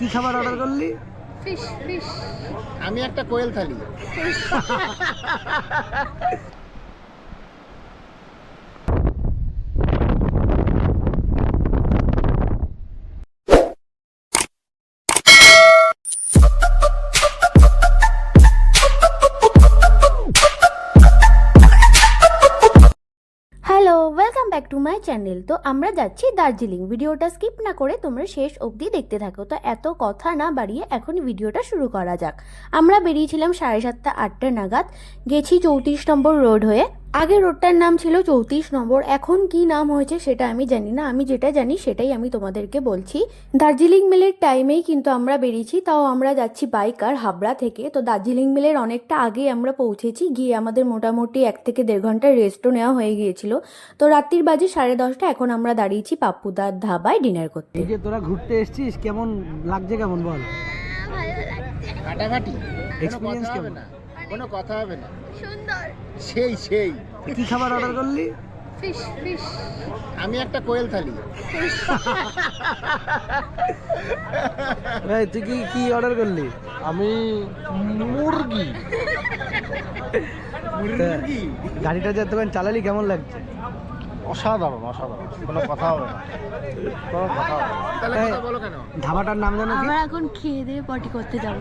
কি খাবার অর্ডার করলি? Fish fish. আমি একটা কোয়েল thali. Hello, welcome back to my channel. তো আমরা যাচ্ছি দার্জিলিং। ভিডিওটা স্কিপ না করে তোমরা শেষ অবধি দেখতে থাকো। তো এত কথা না বাড়িয়ে এখন ভিডিওটা শুরু করা যাক। আমরা বেরিয়েছিলাম 7:30 8টা নাগাদ, গেছি 34 নম্বর রোড হয়ে। আগে রোডটার নাম ছিল 34 নম্বর, এখন কি নাম হয়েছে সেটা আমি জানি না। আমি যেটা জানি সেটাই আমি তোমাদেরকে বলছি। দার্জিলিং মেলের টাইমেই কিন্তু আমরা বেরিয়েছি, তাও আমরা যাচ্ছি বাইক আর হাবড়া থেকে। তো দার্জিলিং মেলের অনেকটা আগে আমরা পৌঁছেছি, গিয়ে আমাদের মোটামুটি 1 থেকে 1.5 ঘন্টার রেস্টও নেওয়া হয়ে গিয়েছিল। তো রাত্রির বাজে 10:30, এখন আমরা দাঁড়িয়েছি পাপ্পুদার ধাবায় ডিনার করতে। এই যে তোরা ঘুরতে এসেছিস, কেমন লাগছে কেমন বল? ফাটাফাটি, এক্সপিরিয়েন্স হবে কেমন? না, কোনো কথা হবে না। সুন্দর। সেই সেই কি খাবার অর্ডার করলি? Fish fish. আমি একটা কোয়েল থালি। ভাই তুই কি অর্ডার করলি? আমি মুরগি। মুরগি গাড়িটা যে দোকান চালালি কেমন লাগছে? অসাধারণ অসাধারণ, কোনো কথা হবে না, কোনো কথা হবে না। তাহলে কথা বলো কেন? ধাবাটার নাম জানো কি? আমরা এখন খেয়ে দিয়ে পটি করতে যাবো।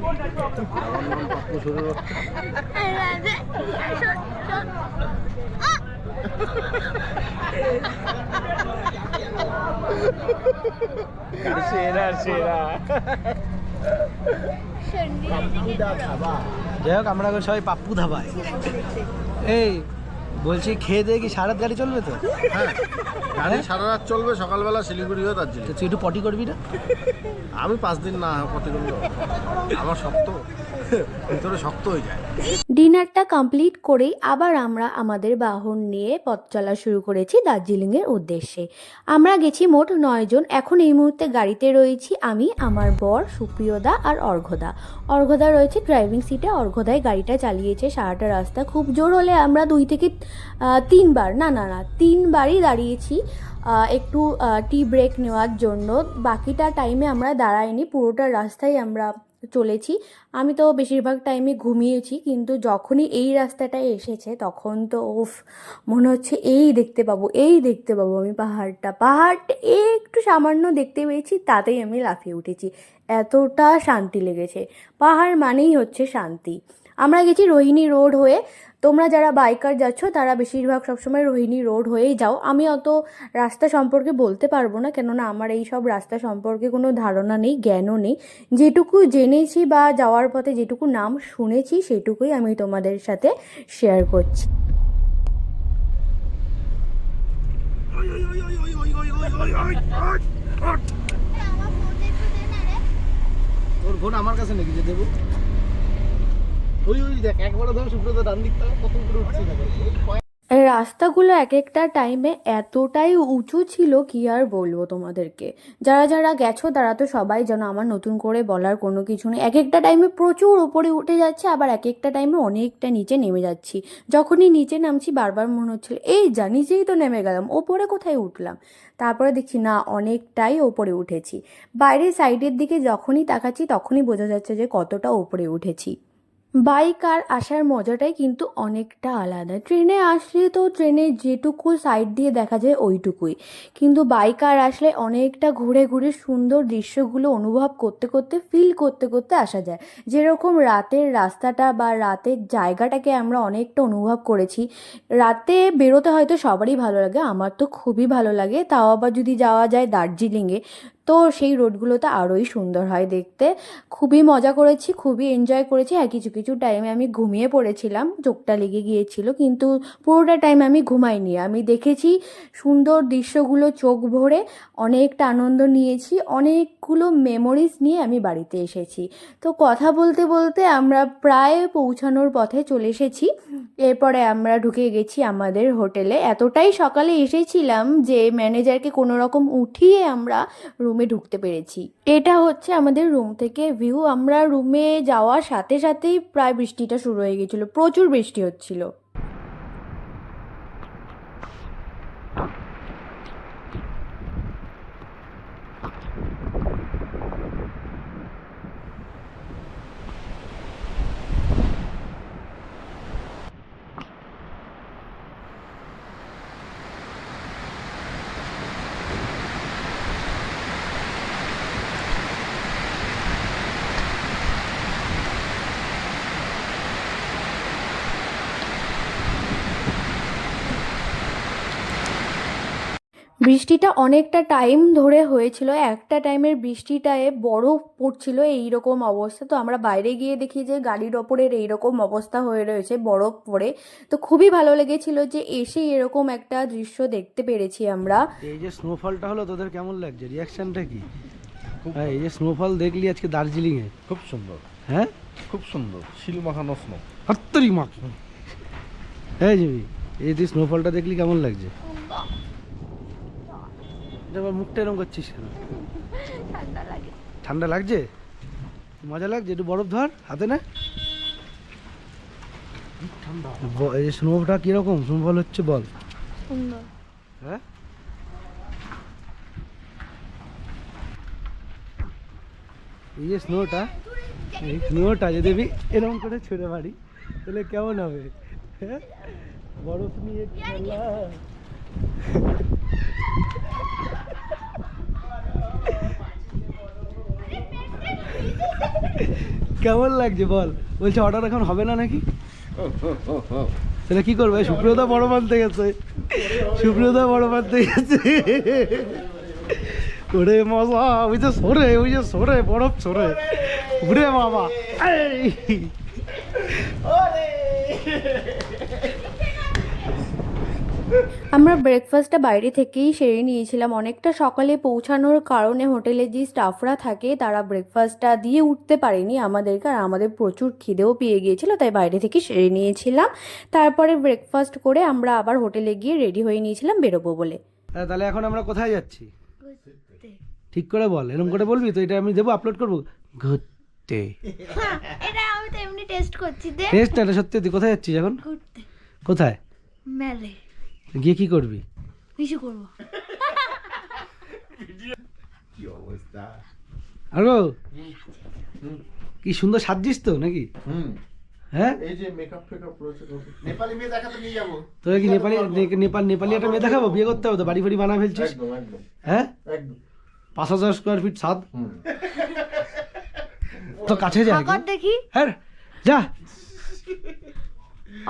সেরা সেরা। যাই হোক, আমরা এখন সবাই পাপ্পু ধাবায়। এই বলছি, খেয়ে দিয়ে কি সারা রাত গাড়ি চলবে তো? হ্যাঁ, গাড়ি সারা রাত চলবে, সকালবেলা শিলিগুড়ি হয়ে দার্জিলিং। তুই একটু পটি করবি না? আমি 5 দিন না পটি করবো, আমার শক্ত ভিতরে শক্ত হয়ে যায়। ডিনারটা কমপ্লিট করেই আবার আমরা আমাদের বাহন নিয়ে পথ চলা শুরু করেছি দার্জিলিংয়ের উদ্দেশ্যে। আমরা গেছি মোট 9 জন। এখন এই মুহূর্তে গাড়িতে রয়েছি আমি, আমার বর, সুপ্রিয়দা আর অর্ঘদা। অর্ঘদা রয়েছে ড্রাইভিং সিটে। অর্ঘদাই গাড়িটা চালিয়েছে সারাটা রাস্তা। খুব জোর হলে আমরা 2 থেকে 3 বার, না 3 বারই দাঁড়িয়েছি একটু টি ব্রেক নেওয়ার জন্য। বাকিটা টাইমে আমরা দাঁড়াইনি, পুরোটা রাস্তায় আমরা চলেছি। আমি তো বেশিরভাগ টাইমে ঘুমিয়েছি, কিন্তু যখনই এই রাস্তাটায় এসেছে তখন তো মনে হচ্ছে এই দেখতে পাবো আমি পাহাড়টা একটু সামান্য দেখতে পেয়েছি, তাতেই আমি লাফিয়ে উঠেছি। এতটা শান্তি লেগেছে। পাহাড় মানেই হচ্ছে শান্তি। আমরা গেছি রোহিণী রোড হয়ে। তোমরা যারা বাইকার যাচ্ছ তারা বেশিরভাগ সবসময় রোহিণী রোড হয়েই যাও। আমি অত রাস্তা সম্পর্কে বলতে পারবো না, কেননা আমার এই সব রাস্তা সম্পর্কে কোনো ধারণা নেই, জ্ঞানও নেই। যেটুকু জেনেছি বা যাওয়ার পথে যেটুকু নাম শুনেছি সেটুকুই আমি তোমাদের সাথে শেয়ার করছি। তোর ফোন আমার কাছে নাকি যে দেবো? ওই দেখ, একবারে ধর সুব্রত ডান দিকটা কত করে উঠছে দেখো। রাস্তাগুলো এক একটা টাইমে এতটাই উঁচু ছিল, কি আর বলবো তোমাদেরকে। যারা যারা গেছো তারা তো সবাই জানো, আমার নতুন করে বলার কোনো কিছু নেই। এক একটা টাইমে প্রচুর উপরে উঠে যাচ্ছে, আবার এক একটা টাইমে অনেকটা নিচে নেমে যাচ্ছি। যখনই নিচে নামছি বারবার মনে হচ্ছিল এই যা নিচেই তো নেমে গেলাম, ওপরে কোথায় উঠলাম। তারপরে দেখছি না, অনেকটাই ওপরে উঠেছি। বাইরের সাইডের দিকে যখনই তাকাচ্ছি তখনই বোঝা যাচ্ছে যে কতটা ওপরে উঠেছি। বাইক আর আসার মজাটাই কিন্তু অনেকটা আলাদা। ট্রেনে আসলে তো ট্রেনে যেটুকু সাইড দিয়ে দেখা যায় ওইটুকুই, কিন্তু বাইক আর আসলে অনেকটা ঘুরে ঘুরে সুন্দর দৃশ্যগুলো অনুভব করতে করতে, ফিল করতে করতে আসা যায়। যেরকম রাতের রাস্তাটা বা রাতের জায়গাটাকে আমরা অনেকটা অনুভব করেছি। রাতে বেরোতে হয়তো সবারই ভালো লাগে, আমার তো খুবই ভালো লাগে। তাও আবার যদি যাওয়া যায় দার্জিলিংয়ে, তো সেই রোডগুলোতে আরোই সুন্দর হয় দেখতে। খুবই মজা করেছি, খুবই এনজয় করেছি। হ্যাঁ, কিছু কিছু টাইমে আমি ঘুমিয়ে পড়েছিলাম, চোখটা লেগে গিয়েছিল, কিন্তু পুরোটা টাইম আমি ঘুমাইনি। আমি দেখেছি সুন্দর দৃশ্যগুলো চোখ ভরে, অনেকটা আনন্দ নিয়েছি, অনেকগুলো মেমোরিজ নিয়ে আমি বাড়িতে এসেছি। তো কথা বলতে বলতে আমরা প্রায় পৌঁছানোর পথে চলে এসেছি। এরপরে আমরা ঢুকে গেছি আমাদের হোটেলে। এতটাই সকালে এসেছিলাম যে ম্যানেজারকে কোনো রকম উঠিয়ে আমরা রুমে ঢুকতে পেরেছি। এটা হচ্ছে আমাদের রুম থেকে ভিউ। আমরা রুমে যাওয়ার সাথে সাথেই প্রায় বৃষ্টিটা শুরু হয়ে গেছিলো, প্রচুর বৃষ্টি হচ্ছিল। বৃষ্টিটা অনেকটা টাইম ধরে হয়েছিল, একটা টাইমের বৃষ্টিটায় বরফ পড়ছিল এইরকম অবস্থা। তো আমরা বাইরে গিয়ে দেখি যে গাড়ির ওপরের এইরকম অবস্থা হয়ে রয়েছে বরফ পড়ে। তো খুবই ভালো লেগেছিল যে এসে এরকম একটা দৃশ্য দেখতে পেরেছি আমরা। এই যে স্নোফলটা হলো তোদের কেমন লাগছে, রিয়াকশনটা কি? হ্যাঁ, এই যে স্নোফল দেখলি আজকে দার্জিলিং এ, খুব সুন্দর, হ্যাঁ খুব সুন্দর, শিল মাখানো স্নো। হাত্তরি মাখ। হ্যাঁ জিবি, এই তুই স্নোফলটা দেখলি কেমন লাগছে? এটা আবার মুখটা এরকম করছিস কেন? ঠান্ডা লাগছে? মজা লাগছে? একটু বরফ ধর হাতে না। এই স্নোটা কিরকম স্নোফল হচ্ছে বল? সুন্দর। হ্যাঁ, এই যে স্নোটা, এই স্নোটা যদি আমি এরকম করে ছুঁড়ে মারি তাহলে কেমন হবে? হ্যাঁ, বরফ নিয়ে খেলা। কেমন লাগছে বল? বলছে অর্ডার এখন হবে না নাকি? তাহলে কি করবে? সুপ্রিয়তা বড় মানতে গেছে, সুপ্রিয়তা বড় মানতে গেছে। ওরে মজা, ওই যে সরে, ওই যে সরে, বরফ সরে, ওরে বাবা। আমরা ব্রেকফাস্টটা বাইরে থেকেই সেরে নিয়েছিলাম। অনেকটা সকালে পৌঁছানোর কারণে হোটেলে যে স্টাফরা থাকে তারা ব্রেকফাস্টটা দিয়ে উঠতে পারেনি আমাদেরকে, আর আমাদের প্রচুর খিদেও পেয়ে গিয়েছিল, তাই বাইরে থেকে সেরে নিয়েছিলাম। তারপরে ব্রেকফাস্ট করে আমরা আবার হোটেলে গিয়ে রেডি হয়ে নিয়েছিলাম বেরোবো বলে। তাহলে এখন আমরা কোথায় যাচ্ছি ঠিক করে বল, এরকম করে বলবি তো, এটা আমি দেবো, আপলোড করবো। ঘুরতে। এটা আমি তো এমনি টেস্ট করছি দে। টেস্ট এটা সত্যি, তুই কোথায় যাচ্ছিস এখন? ঘুরতে কোথায় মেলে গিয়ে কি করবি? কিছু করবো। কি অবস্থা! আরো কি সুন্দর সাজছিস তো নাকি? হ্যাঁ, এই যে মেকআপ ফেকআপ রয়েছে, নেপালি মেয়ে দেখাতে নিয়ে যাবো। তোকে কি নেপালি একটা মেয়ে দেখাবো? বিয়ে করতে হবে তো, বাড়ি ফাড়ি বানা ফেলছিস। একদম একদম হ্যাঁ, একদম। 5,000 স্কোয়ার ফিট ছাদ, তো কাছে যা। আগর দেখি হ্যাঁ যা।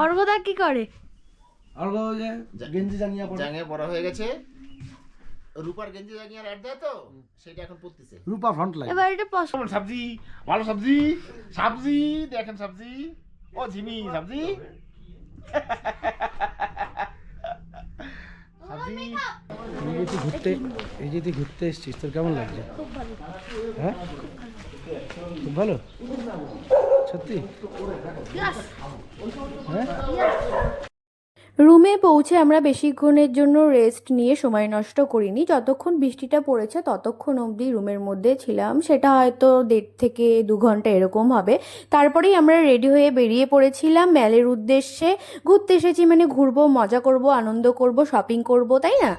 অর্ঘদা কি করে? আর গেঞ্জি জাঙ্গিয়া পড়ে, জাঙ্গে বড় হয়ে গেছে, রূপার গেঞ্জি জাঙ্গিয়ার অ্যাড দেয় তো, সেটা এখন পড়তেছে। রূপা ফ্রন্ট লাইন। এবার এটা পছন্দ। কেমন সবজি? ভালো সবজি, সবজি দেখেন, সবজি। ও ঝিমি, সবজি সবজি। এই যে তুই ঘুরতে, এই যে তুই ঘুরতে এসছিস, তোর কেমন লাগছে? হ্যাঁ, খুব ভালো সত্যি। হ্যাঁ, রুমে পৌঁছে আমরা বেশিক্ষণের জন্য রেস্ট নিয়ে সময় নষ্ট করিনি। যতক্ষণ বৃষ্টিটা পড়েছে ততক্ষণ অবধি রুমের মধ্যে ছিলাম, সেটা হয়তো 1.5 থেকে 2 ঘন্টা এরকম হবে। তারপরেই আমরা রেডি হয়ে বেরিয়ে পড়েছিলাম মেলের উদ্দেশ্যে। ঘুরতে এসেছি মানে ঘুরবো, মজা করব, আনন্দ করব, শপিং করব, তাই না?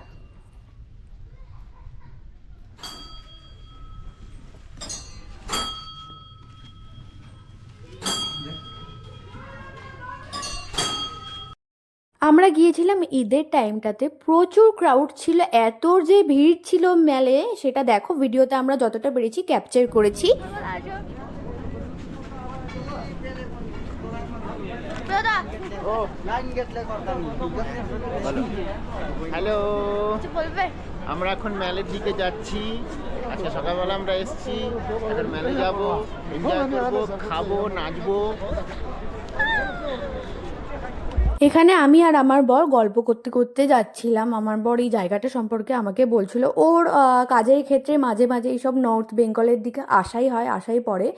আমরা গিয়েছিলাম ঈদের টাইমটাতে, প্রচুর ক্রাউড ছিল, এত যে ভিড় ছিল মেলে সেটা দেখো ভিডিওতে আমরা যতটা পেরেছি ক্যাপচার করেছি। দাদা হ্যালো, কিছু বলবে? আমরা এখন মেলের দিকে যাচ্ছি। আজকে সকালবেলা আমরা এসেছি, এখন মেলে যাব, এনজয় করবো, খাবো, নাচবো। এখানে আমি আর আমার বর গল্প করতে করতে যাচ্ছিলাম। আমার বর এই জায়গাটা সম্পর্কে আমাকে বলছিল, ওর কাজের ক্ষেত্রে মাঝে মাঝে এইসব নর্থ বেঙ্গলের দিকে আসাই পড়ে,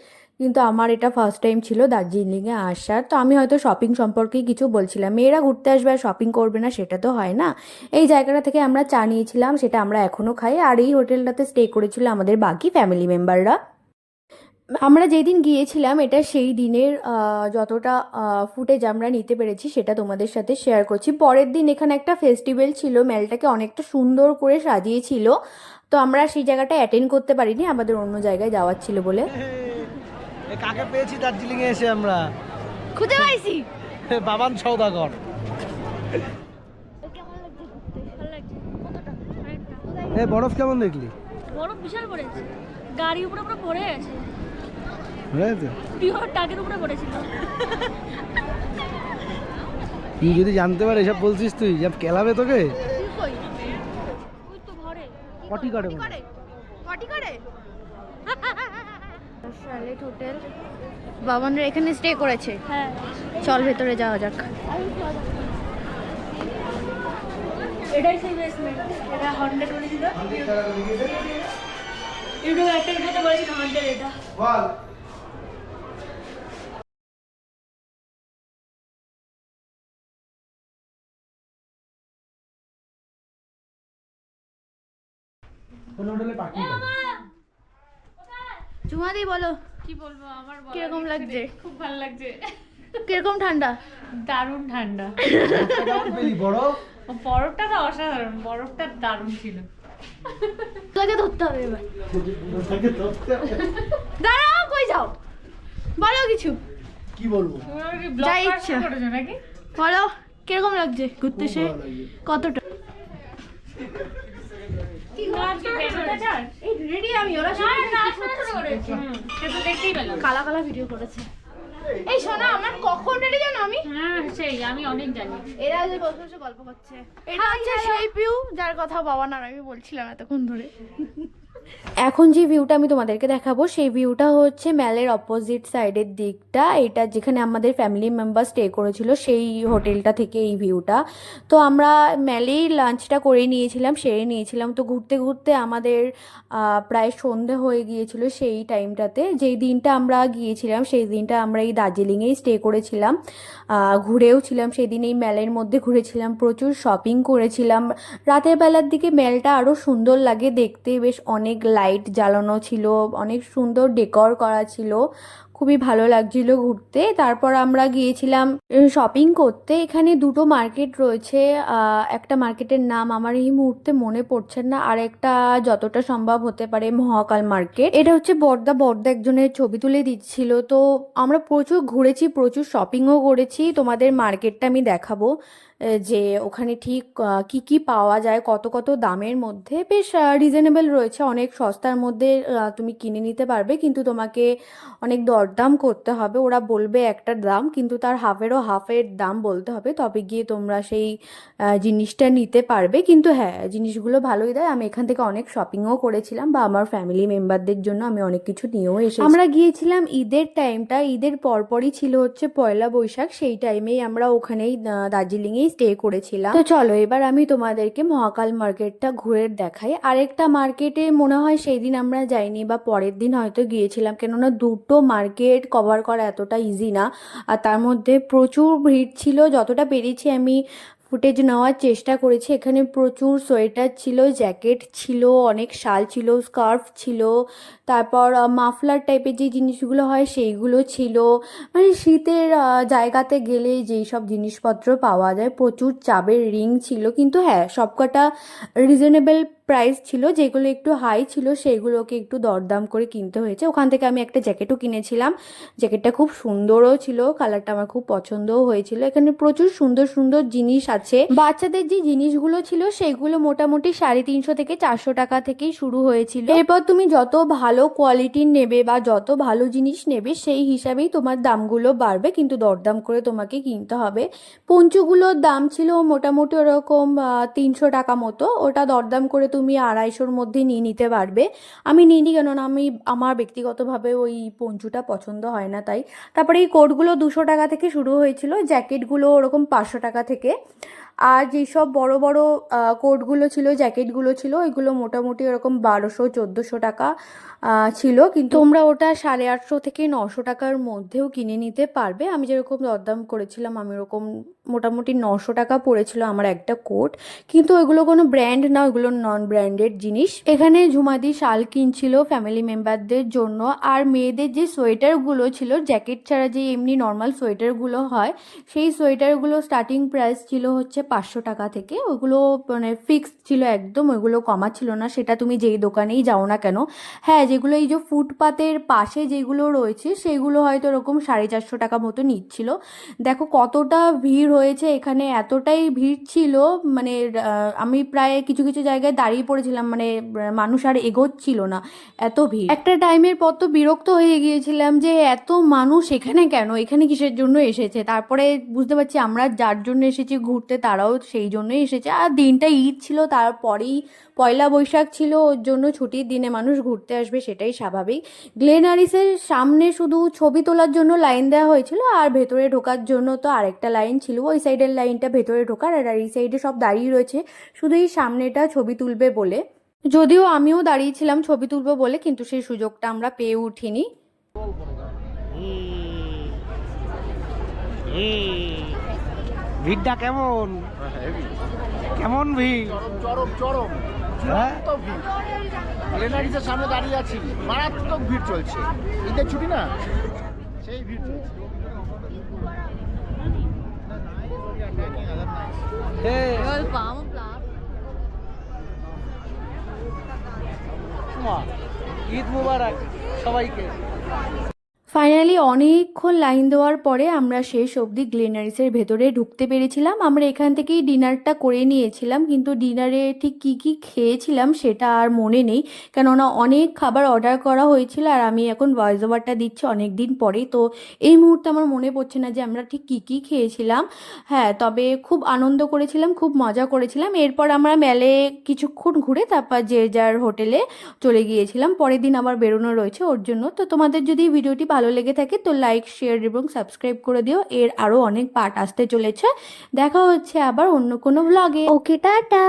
কিন্তু আমার এটা ফার্স্ট টাইম ছিল দার্জিলিংয়ে আসার। তো আমি হয়তো শপিং সম্পর্কেই কিছু বলছিলাম, মেয়েরা ঘুরতে আসবে আর শপিং করবে না সেটা তো হয় না। এই জায়গাটা থেকে আমরা চা নিয়েছিলাম, সেটা আমরা এখনও খাই, আর এই হোটেলটাতে স্টে করেছিল আমাদের বাকি ফ্যামিলি মেম্বাররা। আমরা যেদিন গিয়েছিলাম এটা সেই দিনের যতটা ফুটেজ আমরা নিতে পেরেছি সেটা তোমাদের সাথে শেয়ার করছি। পরের দিন এখানে একটা ফেস্টিভ্যাল ছিল, মেলটাকে অনেকটা সুন্দর করে সাজিয়েছিল, তো আমরা সেই জায়গাটা অ্যাটেন্ড করতে পারিনি, আমাদের অন্য জায়গায় যাওয়ার ছিল বলে। কাকে পেয়েছি দার্জিলিং এ এসে আমরা? খুঁজে পাইছি। বাবান সওদাগর। কেমন লাগছে ঘুরতে? ভালো লাগছে? কতটা? অনেকটা। এই বরফ কেমন দেখলি? বরফ বিশাল পড়েছে, গাড়ি উপরে পুরো ভরে আছে, বুঝেছো? পিওর টাকের উপরে পড়েছিল। তুই যদি জানতে পারে এসব বলছিস, তুই যা কেলাবে তোকে। তুই কই? ওই তো ঘরে। পটি করে পটি করে শালেট হোটেল বাবানরা এখানে স্টে করেছে। হ্যাঁ চল ভেতরে যাওয়া যাক। এটাই সেই বেসমেন্ট, এটা হন্ড্রেড বলেছিল ইউটিউব একটা ভিডিওতে বলেছিল হন্ড্রেড এটা। কোন হোটেলে পার্কিং করে? জুমাদি বলো কি বলবো, আমার বলার কিরকম কিছু লাগছে? নেই। খুব ভালো লাগছে, কিরকম ঠান্ডা? দারুণ ঠান্ডা। পেলি বরফ? বরফটা তো অসাধারণ, বরফটা দারুণ ছিল। তোকে ধরতে হবে এবার। ওটাকে ধরতে হবে। দাঁড়াও, কই যাও? বলো কিছু, কি বলবো? তুমি আমার কি ব্লগ যা করা ইচ্ছা। শুরু করেছো নাকি? বলো কিরকম লাগছে ঘুরতে এসে? ভালো লাগছে। কতটা? তুমি আজকে বের হতে চাস? এই রেডি আমি, ওরা না, না, ছোট ছোট করেছি। সে তো দেখতেই পেলাম। কালা কালা ভিডিও করেছে। এই শোনা, আমার কখন রেডি জানো আমি? হ্যাঁ সেই, আমি অনেক জানি। এরা যে বসে বসে গল্প করছে, এটা হচ্ছে সেই ভিউ যার কথা বাবা আর আমি বলছিলাম এতক্ষণ ধরে। এখন যে ভিউটা আমি তোমাদেরকে দেখাবো সেই ভিউটা হচ্ছে ম্যালের অপোজিট সাইডের দিকটা, এটা যেখানে আমাদের ফ্যামিলি মেম্বার স্টে করেছিল সেই হোটেলটা থেকে এই ভিউটা। তো আমরা ম্যালেই লাঞ্চটা করে নিয়েছিলাম, সেরে নিয়েছিলাম। তো ঘুরতে ঘুরতে আমাদের প্রায় সন্ধে হয়ে গিয়েছিল সেই টাইমটাতে। যেই দিনটা আমরা গিয়েছিলাম সেই দিনটা আমরা এই দার্জিলিংয়েই স্টে করেছিলাম, ঘুরেও ছিলাম সেই দিন, এই ম্যালের মধ্যে ঘুরেছিলাম, প্রচুর শপিং করেছিলাম। রাতের বেলার দিকে ম্যালটা আরও সুন্দর লাগে দেখতে, বেশ অনেক লাইট জ্বালানো ছিল, অনেক সুন্দর ডেকর করা ছিল, খুবই ভালো লাগছিল ঘুরতে। তারপর আমরা গিয়েছিলাম শপিং করতে। এখানে দুটো মার্কেট রয়েছে, একটা মার্কেটের নাম আমার এই মুহূর্তে মনে পড়ছে না, আর একটা যতটা সম্ভব হতে পারে মহাকাল মার্কেট। এটা হচ্ছে বর্দা একজনের ছবি তুলে দিচ্ছিল। তো আমরা প্রচুর ঘুরেছি, প্রচুর শপিংও করেছি। তোমাদের মার্কেটটা আমি দেখাবো যে ওখানে ঠিক কি কি পাওয়া যায়, কত কত দামের মধ্যে। বেশ রিজনেবল রয়েছে, অনেক সস্তার মধ্যে তুমি কিনে নিতে পারবে, কিন্তু তোমাকে অনেক দরদাম করতে হবে। ওরা বলবে একটা দাম, কিন্তু তার হাফের দাম বলতে হবে, তবে গিয়ে তোমরা সেই জিনিসটা নিতে পারবে। কিন্তু হ্যাঁ, জিনিসগুলো ভালোই দেয়। আমি এখান থেকে অনেক শপিংও করেছিলাম, বা আমার ফ্যামিলি মেম্বারদের জন্য আমি অনেক কিছু নিয়েও এসেছি। আমরা গিয়েছিলাম ঈদের টাইমটা, ঈদের পরপরই ছিল হচ্ছে পয়লা বৈশাখ, সেই টাইমেই আমরা ওখানেই দার্জিলিংয়েই স্টে করেছিলাম। তো চলো এবার আমি তোমাদেরকে মহাকাল মার্কেটটা ঘুরে দেখাই। আরেকটা মার্কেটে মনে হয় সেই দিন আমরা যাইনি, বা পরের দিন হয়তো গিয়েছিলাম, কেননা দুটো মার্কেট কভার করা এতটা ইজি না, আর তার মধ্যে প্রচুর ভিড় ছিল। যতটা পেরেছি আমি ফুটেজ নেওয়ার চেষ্টা করেছি। এখানে প্রচুর সোয়েটার ছিল, জ্যাকেট ছিল, অনেক শাল ছিল, স্কার্ফ ছিল, তারপর মাফলার টাইপের যে জিনিসগুলো হয় সেইগুলো ছিল। মানে শীতের জায়গাতে গেলে যেই সব জিনিসপত্র পাওয়া যায়, প্রচুর চাবের রিং ছিল, কিন্তু হ্যাঁ সবকটা রিজনেবল প্রাইস ছিল। যেগুলো একটু হাই ছিল সেগুলোকে একটু দরদাম করে কিনতে হয়েছে। ওখান থেকে আমি একটা জ্যাকেটও কিনেছিলাম, জ্যাকেটটা খুব সুন্দরও ছিল, কালারটা আমার খুব পছন্দও হয়েছিল। এখানে প্রচুর সুন্দর সুন্দর জিনিস আছে। বাচ্চাদের যে জিনিসগুলো ছিল সেগুলো মোটামুটি 350 থেকে 400 টাকা থেকেই শুরু হয়েছিল। এরপর তুমি যত ভালো কোয়ালিটির নেবে বা যত ভালো জিনিস নেবে সেই হিসাবেই তোমার দামগুলো বাড়বে, কিন্তু দরদাম করে তোমাকে কিনতে হবে। পঞ্চুগুলোর দাম ছিল মোটামুটি ওরকম 300 টাকা মতো, ওটা দরদাম করে তুমি 250-র মধ্যে নিয়ে নিতে পারবে। আমি নিইনি, কেননা আমার ব্যক্তিগতভাবে ওই পঞ্চুটা পছন্দ হয় না, তাই। তারপরে এই কোটগুলো 200 টাকা থেকে শুরু হয়েছিল, জ্যাকেটগুলো ওরকম 500 টাকা থেকে। আর যেসব বড় বড় কোটগুলো ছিল, জ্যাকেটগুলো ছিল, ওইগুলো মোটামুটি ওরকম 1200-1400 টাকা ছিল, কিন্তু তোমরা ওটা 850 থেকে 900 টাকার মধ্যেও কিনে নিতে পারবে। আমি যেরকম দরদাম করেছিলাম আমি ওরকম মোটামুটি 900 টাকা পড়েছিল আমার একটা কোট, কিন্তু ওইগুলো কোনো ব্র্যান্ড না, ওইগুলো নন ব্র্যান্ডেড জিনিস। এখানে ঝুমাদি শাল কিনছিল ফ্যামিলি মেম্বারদের জন্য। আর মেয়েদের যে সোয়েটারগুলো ছিল, জ্যাকেট ছাড়া যে এমনি নর্মাল সোয়েটারগুলো হয়, সেই সোয়েটারগুলো স্টার্টিং প্রাইস ছিল হচ্ছে 500 টাকা থেকে। ওইগুলো মানে ফিক্সড ছিল একদম, ওইগুলো কমা ছিল না, সেটা তুমি যেই দোকানেই যাও না কেন। হ্যাঁ, যেগুলো এই যে ফুটপাতের পাশে যেগুলো রয়েছে সেগুলো হয়তো এরকম 450 টাকা মতো নিচ্ছিল। দেখো কতটা ভিড় হয়েছে এখানে, এতটাই ভিড় ছিল মানে আমি প্রায় কিছু কিছু জায়গায় দাঁড়িয়ে পড়েছিলাম, মানে মানুষ আর এগোচ্ছিল না, এত ভিড়। একটা টাইমের পর তো বিরক্ত হয়ে গিয়েছিলাম যে এত মানুষ এখানে কেন, এখানে কিসের জন্য এসেছে। তারপরে বুঝতে পারছি আমরা যার জন্য এসেছি ঘুরতে তার তারাও সেই জন্যই এসেছে। আর দিনটা ঈদ ছিল, তারপরেই পয়লা বৈশাখ ছিল, ওর জন্য ছুটির দিনে মানুষ ঘুরতে আসবে, সেটাই স্বাভাবিক। গ্লেনারিসের সামনে শুধু ছবি তোলার জন্য লাইন দেওয়া হয়েছিল, আর ভেতরে ঢোকার জন্য তো আরেকটা লাইন ছিল, ওই সাইডের লাইনটা ভেতরে ঢোকার, আর এই সাইডে সব দাঁড়িয়ে রয়েছে শুধু এই সামনেটা ছবি তুলবে বলে। যদিও আমিও দাঁড়িয়েছিলাম ছবি তুলবো বলে, কিন্তু সেই সুযোগটা আমরা পেয়ে উঠিনি। ভিড়টা কেমন? কেমন ভিড়? চরম চরম হ্যাঁ? চূড়ান্ত ভিড়। গ্লেনারিসের সামনে দাঁড়িয়ে আছি, মারাত্মক ভিড় চলছে। ঈদের ছুটি না, সেই ভিড় চলছে। ঈদ মুবারক সবাইকে। ফাইনালি অনেকক্ষণ লাইন দেওয়ার পরে আমরা শেষ অবধি গ্লেনারিসের ভেতরে ঢুকতে পেরেছিলাম। আমরা এখান থেকেই ডিনারটা করে নিয়েছিলাম, কিন্তু ডিনারে ঠিক কী কী খেয়েছিলাম সেটা আর মনে নেই, কেননা অনেক খাবার অর্ডার করা হয়েছিল, আর আমি এখন ভয়েস ওভারটা দিচ্ছি অনেক দিন পরে, তো এই মুহূর্তে আমার মনে পড়ছে না যে আমরা ঠিক কী কী খেয়েছিলাম। হ্যাঁ, তবে খুব আনন্দ করেছিলাম, খুব মজা করেছিলাম। এরপর আমরা মেলে কিছুক্ষণ ঘুরে তারপর যে যার হোটেলে চলে গিয়েছিলাম। পরের দিন আবার বেরোনো রয়েছে ওর জন্য। তো তোমাদের যদি ভিডিওটি ভালো লেগে থাকে তো লাইক, শেয়ার এবং সাবস্ক্রাইব করে দিও। এর আরও অনেক পার্ট আসতে চলেছে। দেখা হচ্ছে আবার অন্য কোনো ব্লগে। ওকে, টাটা।